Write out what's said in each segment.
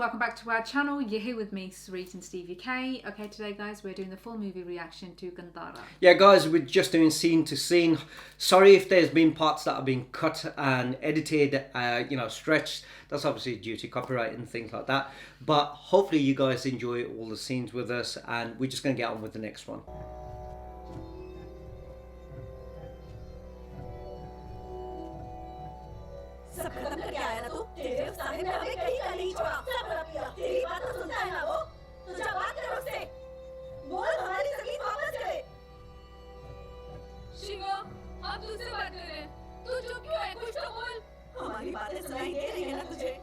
welcome back to our channel. You're here with me, Sarit and Steve UK. Okay, today guys, we're doing the full movie reaction to KANTARA. Yeah guys, we're just doing scene to scene. Sorry if there's been parts that have been cut and edited, stretched. That's obviously due to copyright and things like that. But hopefully you guys enjoy all the scenes with us, and we're just going to get on with the next one. सब खत्म करके आया ना तू? तेरे सामने में हमें कहीं का नहीं छोड़ा। सब रख लिया। तेरी बात तो सुनता है ना वो? तो जा बात कर उससे। बोल हमारी जमीन वापस करे। शिवा, हम तुझसे बात कर रहे हैं। तू चुप क्यों है? कुछ तो बोल। हमारी बातें सुनाई दे रही है ना तुझे?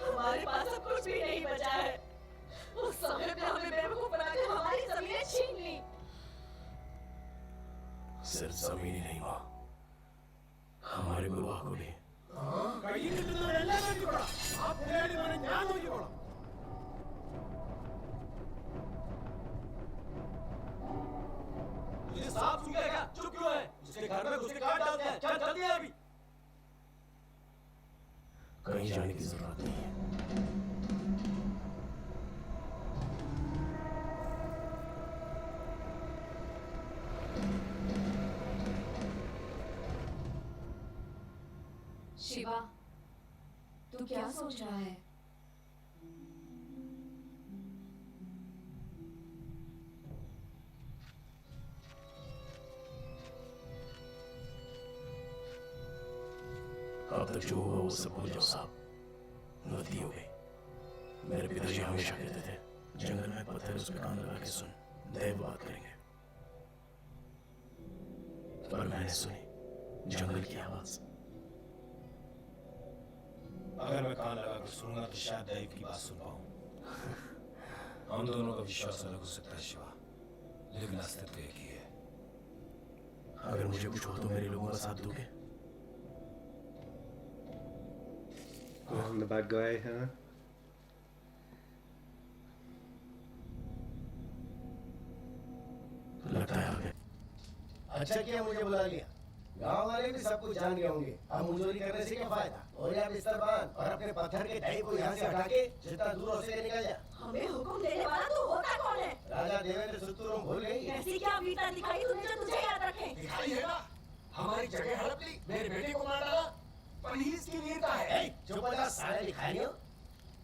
हमारे पास अब कुछ भी नहीं बचा है। उस समय पे हमें बेवकूफ बनाकर हमारी जमीनें छीन ली। सिर्फ जमीन ही नहीं हुआ, हमारे गुरुआ को भी। तुझे सांप सूंघ गया? चुप क्यों है? उसके घर में घुस के काट डालते हैं। चल जल्दी आ अभी। कहीं जाने की जरूरत नहीं है। शिवा, तू क्या सोच रहा है? अब तक जो हुआ वो सब भूल जाओ साहब। गलती हो गई। मेरे पिताजी हमेशा कहते थे, जंगल में पत्थर उस पे कान लगा के सुन, देव बात करेंगे। पर मैंने सुनी जंगल की आवाज। अगर मैं कान लगा कर सुनूंगा तो शायद दैव की बात सुन पाऊं। हम दोनों का विश्वास अलग हो सकता है शिवा, लेकिन अस्तित्व एक ही है। अगर मुझे कुछ हो तो मेरे लोगों का साथ दोगे? I'm the bad guy, huh? लगता है आगे। अच्छा किया मुझे बुला लिया। गांव वाले भी सब कुछ जान गए होंगे। अब मुजोरी करने से क्या फायदा? और या बिस्तर बांध और अपने पत्थर के ढाई को यहाँ से हटा के जितना दूर हो सके निकल जा। हमें हुक्म देने वाला तू होता कौन है? राजा देवेंद्र सुतुरम भूल गई? ऐसी क्या वीरता दिखाई तूने जो तुझे याद रखे? दिखाई है ना? हमारी जगह हड़प ली, मेरे बेटे को मार डाला। पुलिस की वीरता है। चुप हो जा साले भिखारियों।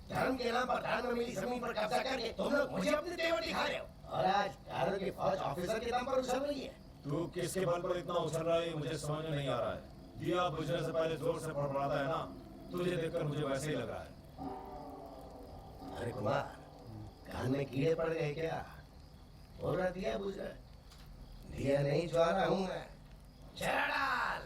धर्म के नाम पर दान में मिली जमीन पर कब्जा करके तुम लोग मुझे अपने तेवर दिखा रहे हो। और आज कारों की फौज ऑफिसर के दम पर उछल रही है। तू किसके बल पर इतना उछल रहा है मुझे समझ में नहीं आ रहा है। दिया बुझने से पहले जोर से फड़फड़ाता है ना, तुझे देखकर मुझे वैसे ही लग रहा है। अरे कुमार, कान में कीड़े पड़ गए क्या? बोल रहा दिया बुझ रहा। दिया नहीं ज्वा रहा हूँ मैं। चला डाल।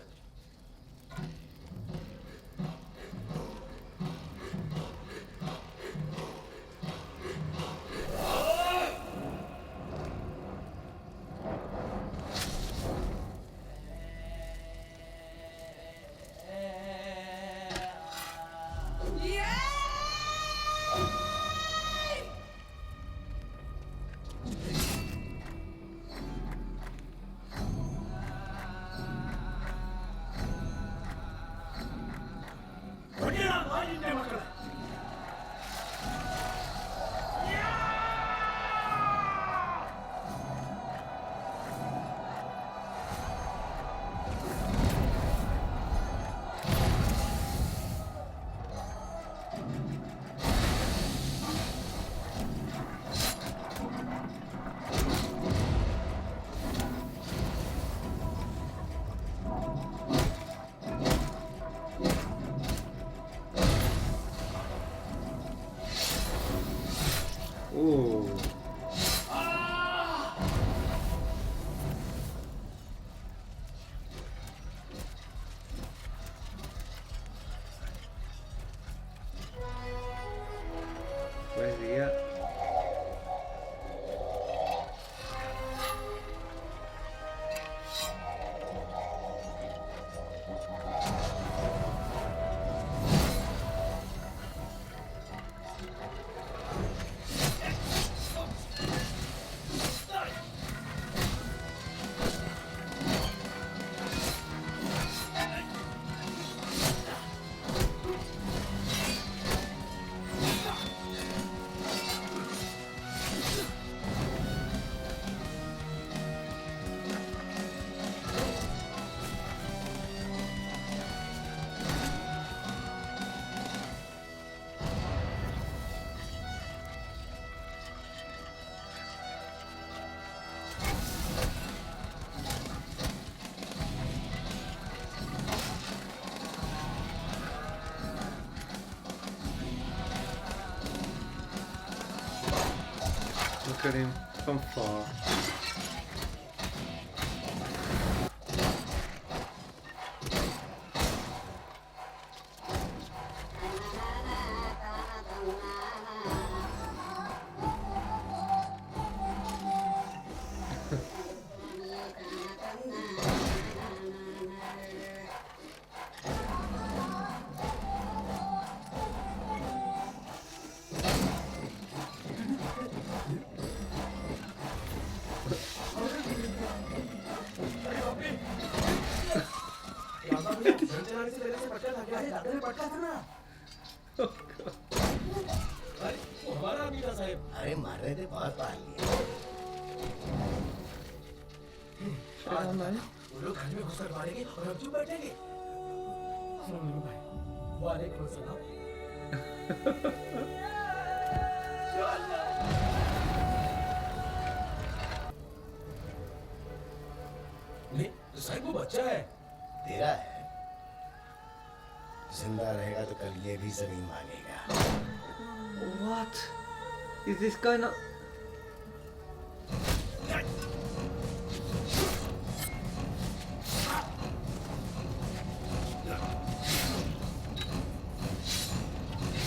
Look at him from far. अरे मारने दे बहुत पाल लिया वो लोग घर में घुसकर मारेंगे और हम क्यों बैठेंगे वालेकुम सलाम नहीं साहब वो बच्चा है तेरा है जिंदा रहेगा तो कल ये भी जमीन मांगेगा What is this guy not?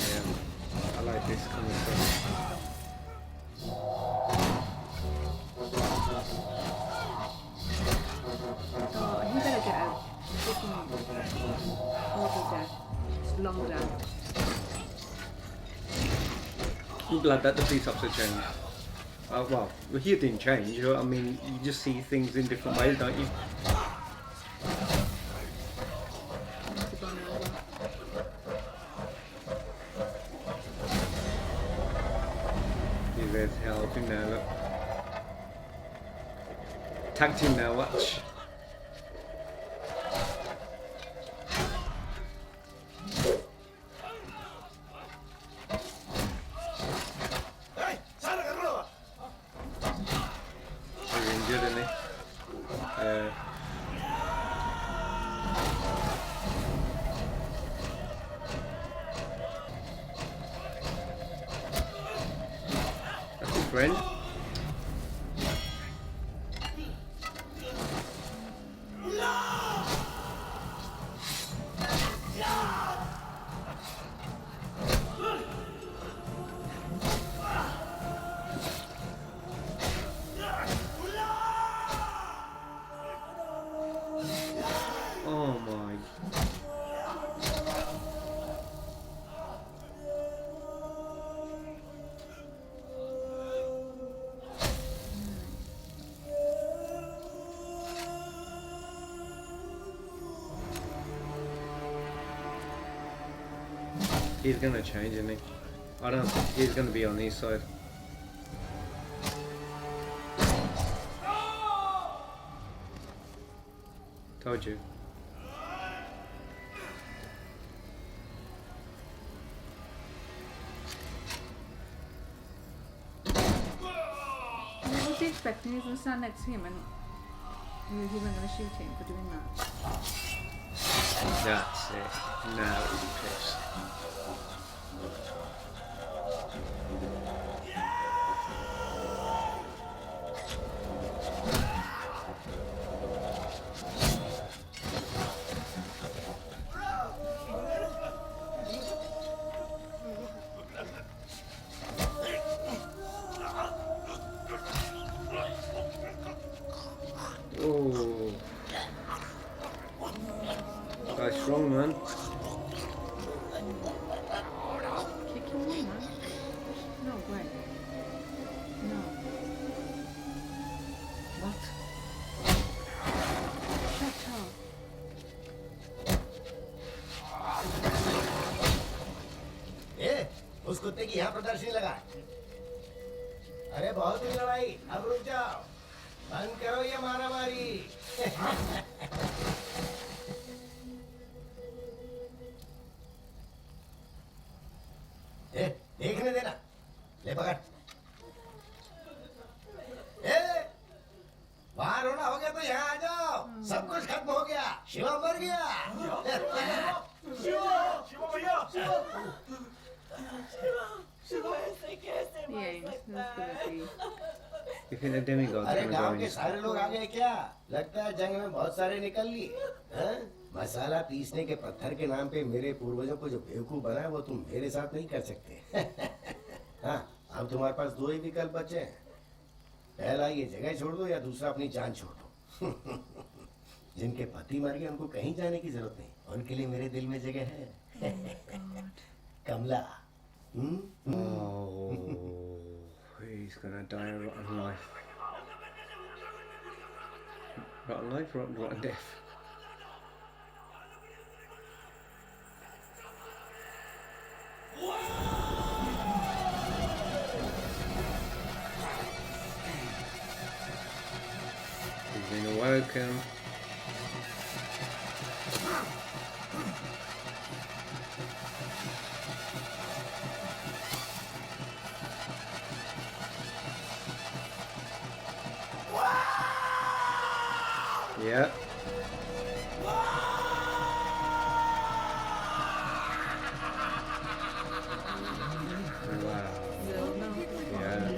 Yeah, I like this kind of stuff. Oh, he better get out. Horrible death. It's long death. I'm glad that the police officer changed. Well, he didn't change. You know, I mean, you just see things in different ways, don't you? He's there to help him now, look. Tagged him now, watch. He's injured, isn't he? That's his friend. Oh my. He's gonna change, isn't he? I don't think he's gonna be on his side. Told you. What was he expecting? He was going to stand next to him and he wasn't going to shoot him for doing that. That's it. Now he's pissed. Oh, guy's strong, man. Kick him in, man. No way. No. What? Shut up. ए, उस कुत्ते की यहाँ प्रदर्शनी लगा अरे बहुत हुई लड़ाई अब रुक जाओ बंद करो ये मारामारी ए, देखने देना ले पकड़ ए, बाहर होना हो गया तो यहाँ आ जाओ सब कुछ खत्म हो गया शिवा मर गया शिवा भैया शिवा ऐसे कैसे The मर end. सकता That's gonna है? be. You think the demigods अरे gonna go गांव in? के सारे लोग आ गए क्या? लगता है जंग में बहुत सारे निकल लिए हैं? मसाला पीसने के पत्थर के नाम पे मेरे पूर्वजों को जो बेवकूफ बना है वो तुम मेरे साथ नहीं कर सकते। हाँ, अब तुम्हारे पास दो ही विकल्प बचे हैं। पहला ये जगह छोड़ दो या दूसरा अपनी जान छोड़ दो। जिनके पति मर गए उनको कहीं जाने की जरूरत नहीं, उनके लिए मेरे दिल में जगह है। कमला। Oh, he's gonna die a rotten life. Rotten life, rotten death. He's been awoken. Yeah. Wow. Yeah.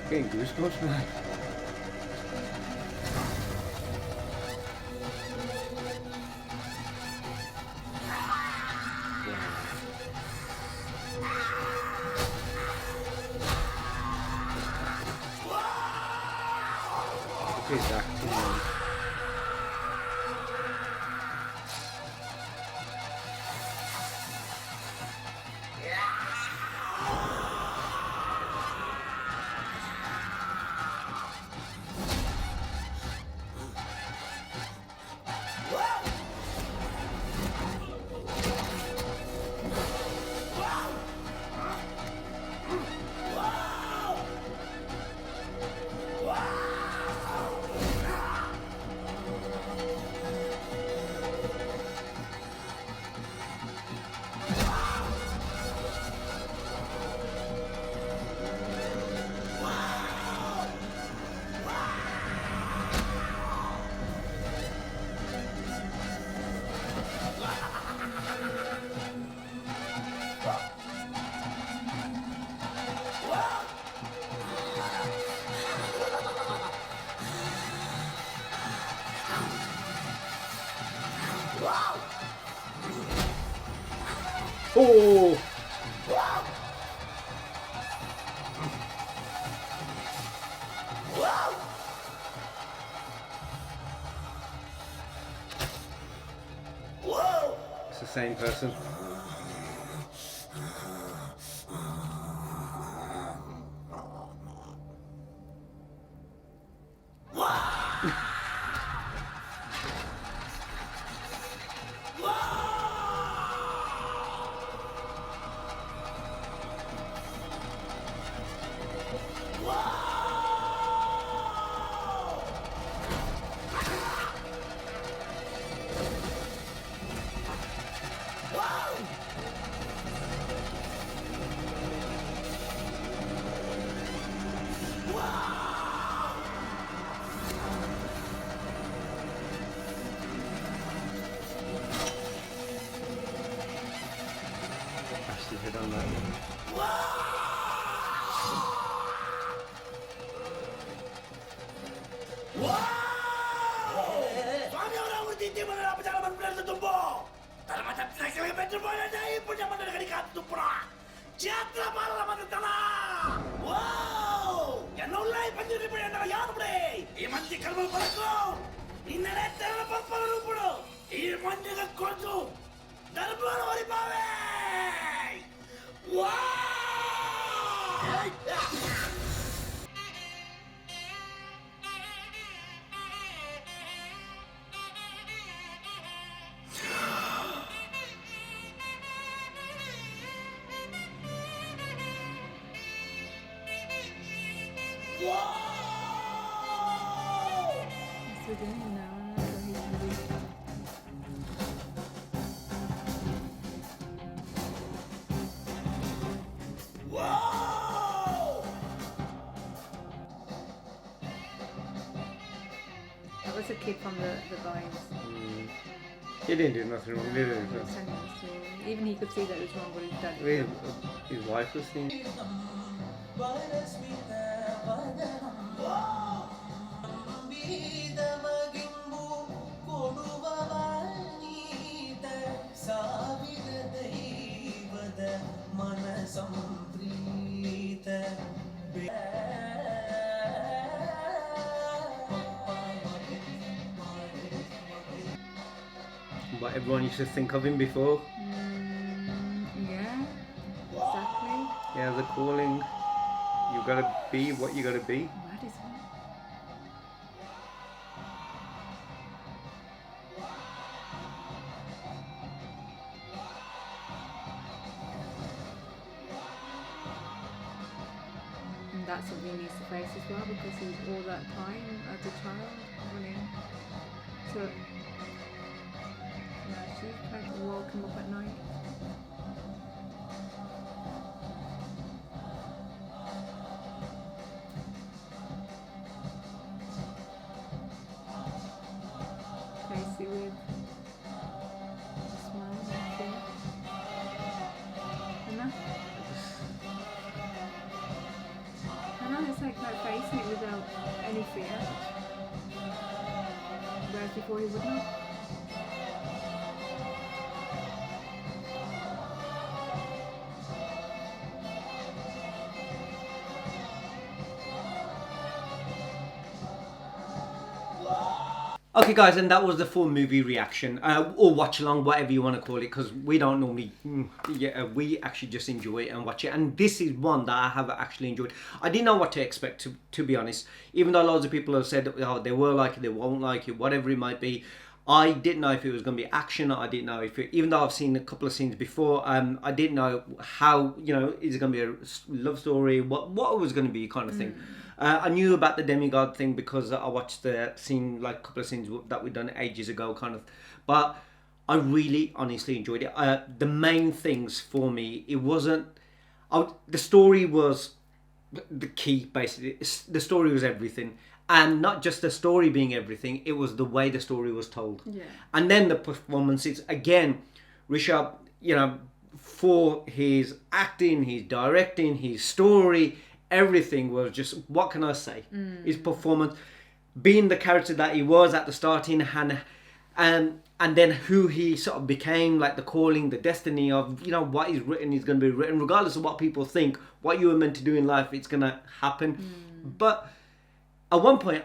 Getting goosebumps, man. Look at his acting, man. Oh! It's the same person. Actually hit on that one. So then now, so he's gonna be. kid from the guys. He didn't do nothing wrong, did he? Sending us to- Even he could see that it was wrong, but his dad. His wife was singing. What everyone used to think of him before. Yeah, exactly. Yeah, the calling. You gotta be what you gotta be. What is it? And that's what he needs to face as well, because he's all that time as a child, running. So, yeah, she's like woke him up at night. Casey with a smile and fear. And that, I know it's like facing it without any fear. Whereas before he wouldn't. Okay, guys, and that was the full movie reaction, or watch along, whatever you want to call it, because we don't normally, we actually just enjoy it and watch it. And this is one that I have actually enjoyed. I didn't know what to expect, to be honest. Even though loads of people have said, oh, they will like it, they won't like it, whatever it might be. I didn't know if it was going to be action. I didn't know if it, even though I've seen a couple of scenes before, I didn't know how, is it going to be a love story, what it was going to be, kind of thing. I knew about the demigod thing because I watched the scene, like a couple of scenes that we'd done ages ago, kind of. But I really, honestly enjoyed it. The main things for me, it wasn't. The story was the key, basically. The story was everything, and not just the story being everything. It was the way the story was told. Yeah. And then the performances again, Rishab, for his acting, his directing, his story. Everything was just, what can I say? His performance, being the character that he was at the starting, and then who he sort of became, like the calling, the destiny of, what is written is going to be written, regardless of what people think, what you were meant to do in life, it's going to happen. But at one point,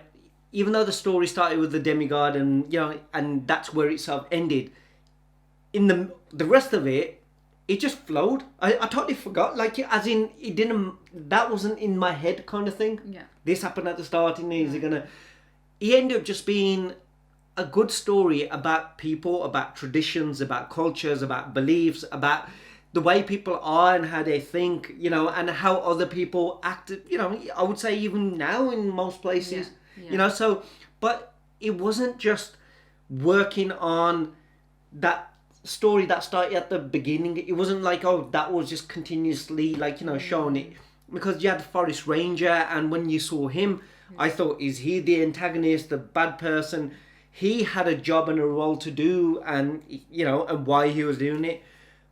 even though the story started with the demigod and, and that's where it sort of ended, in the rest of it, it just flowed. I totally forgot. Like, as in, it didn't. That wasn't in my head, kind of thing. Yeah. This happened at the starting. Is it gonna? It ended up just being a good story about people, about traditions, about cultures, about beliefs, about the way people are and how they think. And how other people act. I would say even now in most places. Yeah. So, but it wasn't just working on that story that started at the beginning. It wasn't like, oh, that was just continuously shown it, because you had the forest ranger, and when you saw him, I thought, is he the antagonist, the bad person? He had a job and a role to do, and and why he was doing it.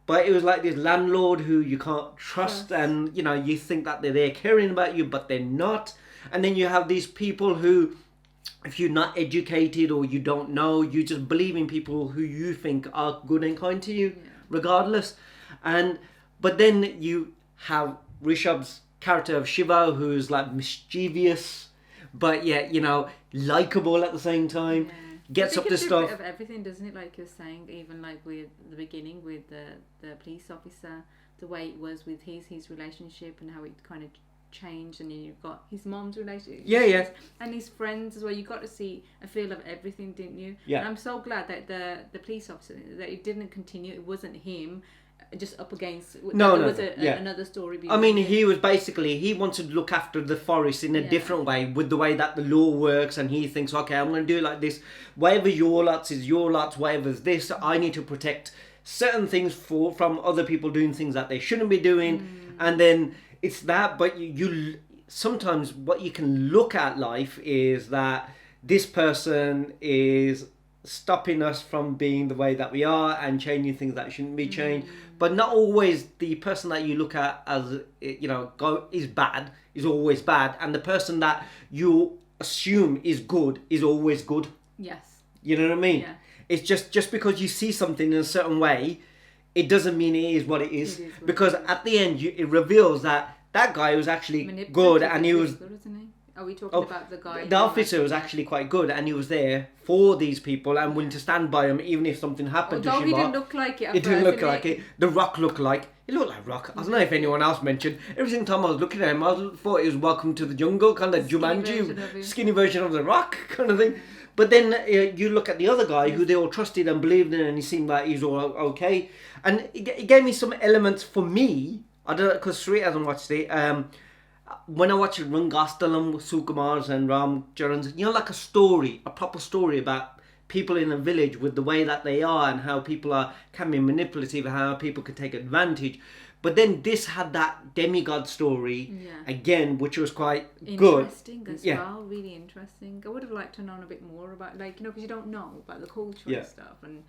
But it was like this landlord who you can't trust, and you think that they're there caring about you, but they're not. And then you have these people who, if you're not educated or you don't know, you just believe in people who you think are good and kind to you, regardless. But then you have Rishab's character of Shiva, who's like mischievous, but yet likable at the same time. Yeah. Gets up to stuff. A bit of everything, doesn't it? Like you're saying, even like with the beginning with the police officer, the way it was with his relationship and how it kind of changed, and then you've got his mom's relationship, and his friends as well. You got to see a feel of everything, didn't you? Yeah. And I'm so glad that the police officer, that it didn't continue. It wasn't him just up against. There was another story. I mean, he was basically, he wanted to look after the forest in a different way, with the way that the law works, and he thinks, okay, I'm going to do it like this. Whatever your lots is your lots. Whatever's this, I need to protect certain things from other people doing things that they shouldn't be doing, and then. It's that, but you sometimes what you can look at life is that this person is stopping us from being the way that we are and changing things that shouldn't be changed. But not always the person that you look at as, you know, is bad is always bad, and the person that you assume is good is always good. Yes. You know what I mean? Yeah. It's just because you see something in a certain way, it doesn't mean it is what it is. It is what Because it is. at the end, it reveals that guy was actually Manipulative good, and he is was. good, isn't he? Are we talking about the guy? The officer was actually quite good, and he was there for these people and willing to stand by them, even if something happened Although to he Shiva. didn't look like it. It didn't look like it. The Rock looked like. It looked like Rock. I don't know if anyone else mentioned. Every single time I was looking at him, I thought it was Welcome to the Jungle, kind of version of Jumanji, him. skinny version of The Rock, kind of thing. But then you look at the other guy who they all trusted and believed in, and he seemed like he's all okay. And it gave me some elements for me. I don't know, because Sri hasn't watched it. When I watch Rangastalam, Sukumars and Ram Charan's, you know, like a story, a proper story about people in a village with the way that they are and how people can be manipulative, how people can take advantage. But then this had that demigod story again, which was quite good. Interesting as well, really interesting. I would have liked to know a bit more about, like, you know, because you don't know about the culture and stuff. And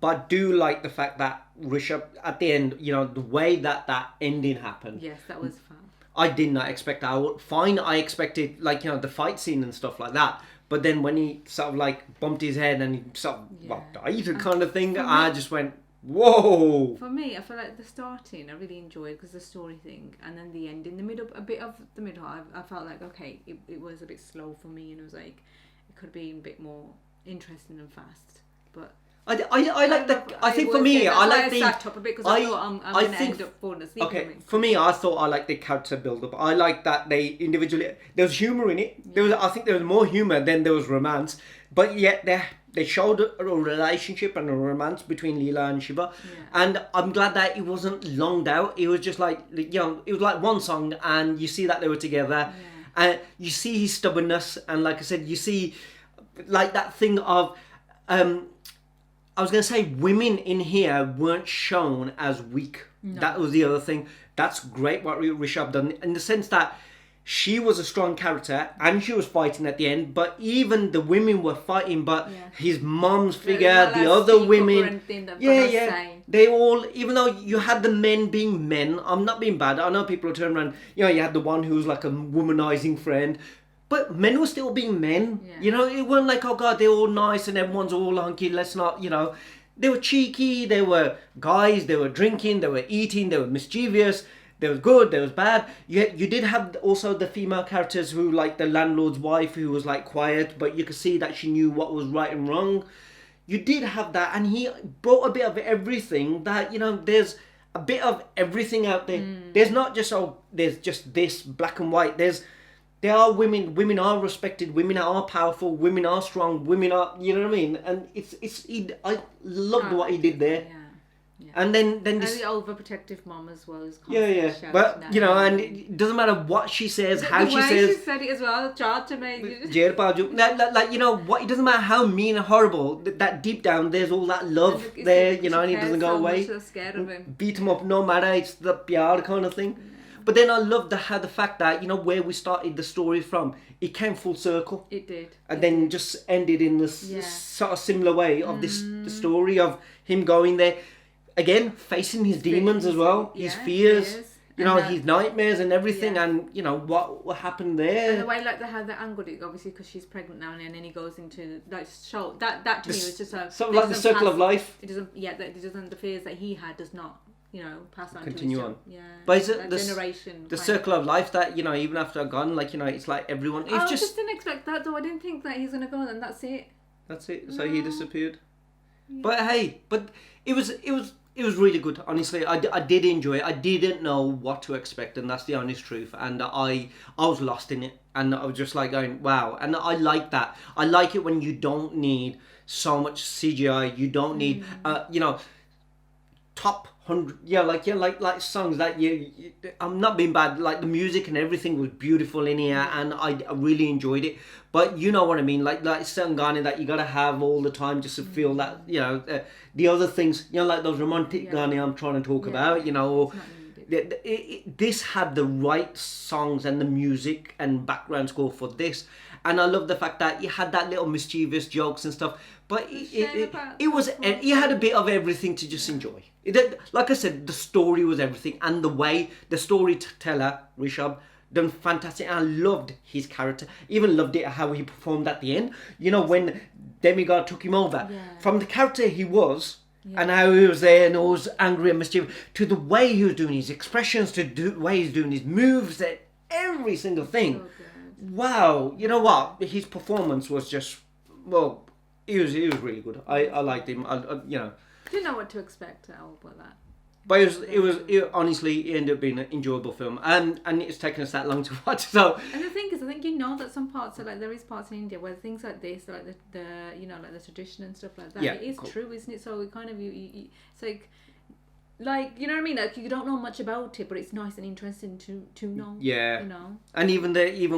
But I do like the fact that Rishab, at the end, you know, the way that ending happened. yes, that was fun. I did not expect that. I expected, like, you know, the fight scene and stuff like that. But then when he sort of like bumped his head and he sort of died kind of thing, I just went, whoa. For me, I feel like the starting I really enjoyed because the story thing, and then the end in the middle, a bit of the middle, I felt like, okay, it was a bit slow for me, and it was like, it could have been a bit more interesting and fast. But I like the. I think for me, I like the. I sat up a bit because I thought I'm going to end up falling asleep. Okay, for me, I thought I liked the character build up. I like that they individually. There was humor in it. There was, I think, there was more humor than there was romance. But yet they showed a relationship and a romance between Leela and Shiva, and I'm glad that it wasn't longed out. It was just like, you know, it was like one song, and you see that they were together, and you see his stubbornness, and like I said, you see like that thing of. I was going to say women in here weren't shown as weak. No. That was the other thing. That's great what Rishab done, in the sense that she was a strong character and she was fighting at the end, but even the women were fighting, but his mom's figure, the other women, they all, even though you had the men being men, I'm not being bad, I know people are turning around, you know, you had the one who was like a womanizing friend, but men were still being men. You know, it wasn't like, oh God, they're all nice and everyone's all hunky, let's not, you know. They were cheeky, they were guys, they were drinking, they were eating, they were mischievous, there was good, there was bad. You did have also the female characters who, like the landlord's wife, who was like quiet, but you could see that she knew what was right and wrong. You did have that, and he brought a bit of everything that, you know, there's a bit of everything out there. There's not just, oh, there's just this black and white. There are women are respected, women are powerful, women are strong, women are, you know what I mean? And I loved what he did there. Yeah. And then this... And the overprotective mom as well is but, you know, and it doesn't matter what she says, how she says... The way she said it as well, charged to me. Like, you know, what, it doesn't matter how mean and horrible, that deep down, there's all that love there, you know, and he doesn't go away. So scared of him. Beat him up no matter, it's the pyar kind of thing. But then I love the fact that, you know, where we started the story from, it came full circle. It did. And then just ended in this sort of similar way of the story of him going there, again, facing his demons as well, his fears, you know, his nightmares and everything, and, you know, what happened there. And the way, like, how they angled it, obviously, because she's pregnant now, and then he goes into, like, show, that to me was just a... Something like the circle of life. It doesn't, the fears that he had does not, you know, pass on continue to his on. Yeah. But is it generation? The circle of life that, you know, even after I've gone, like, you know, it's like everyone... It's I just didn't expect that, though. I didn't think that he's going to go, and that's it. That's it. So he disappeared. Yeah. But hey, it was really good. Honestly, I did enjoy it. I didn't know what to expect, and that's the honest truth. And I was lost in it, and I was just like going, wow. And I like that. I like it when you don't need so much CGI. You don't need, you know, top 100. Like songs that I'm not being bad. Like the music and everything was beautiful in here, and I really enjoyed it. But you know what I mean, like certain Ghana that you gotta have all the time just to feel that, you know, the other things, you know, like those romantic Ghana I'm trying to talk about, you know, this had the right songs and the music and background score for this, and I love the fact that he had that little mischievous jokes and stuff. But it was he had a bit of everything to just enjoy. Like I said, the story was everything, and the way the storyteller Rishab done fantastic. And I loved his character. Even loved it how he performed at the end. You know, when Demigod took him over, from the character he was. Yeah. And how he was there and always angry and mischievous, to the way he was doing his expressions, to the way he's doing his moves, every single thing. So wow, you know what? His performance was just, well, he was really good. I liked him. You know. Didn't know what to expect at all about that. But honestly, it ended up being an enjoyable film, and it's taken us that long to watch. So. And the thing is, I think you know that some parts are like there is parts in India where things like this, like the you know, like the tradition and stuff like that. Yeah, it is true, isn't it? So it kind of it's like you know what I mean. Like you don't know much about it, but it's nice and interesting to know. Yeah. You know. And even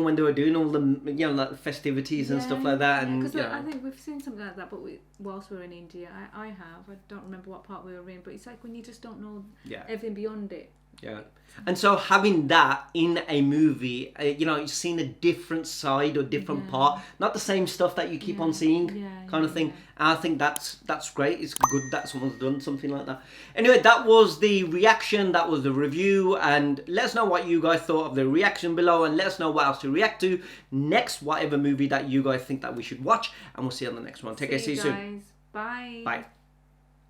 when they were doing all the like festivities and stuff like that, and because I think we've seen something like that, but whilst we were in India, I have. I don't remember what part we were in, but it's like when you just don't know everything beyond it. Yeah. And so having that in a movie, you've seen a different side or different part, not the same stuff that you keep on seeing, kind of thing. And I think that's great. It's good that someone's done something like that. Anyway, that was the reaction. That was the review. And let us know what you guys thought of the reaction below, and let us know what else to react to next, whatever movie that you guys think that we should watch. And we'll see you on the next one. Take care. See you soon. Bye. Bye.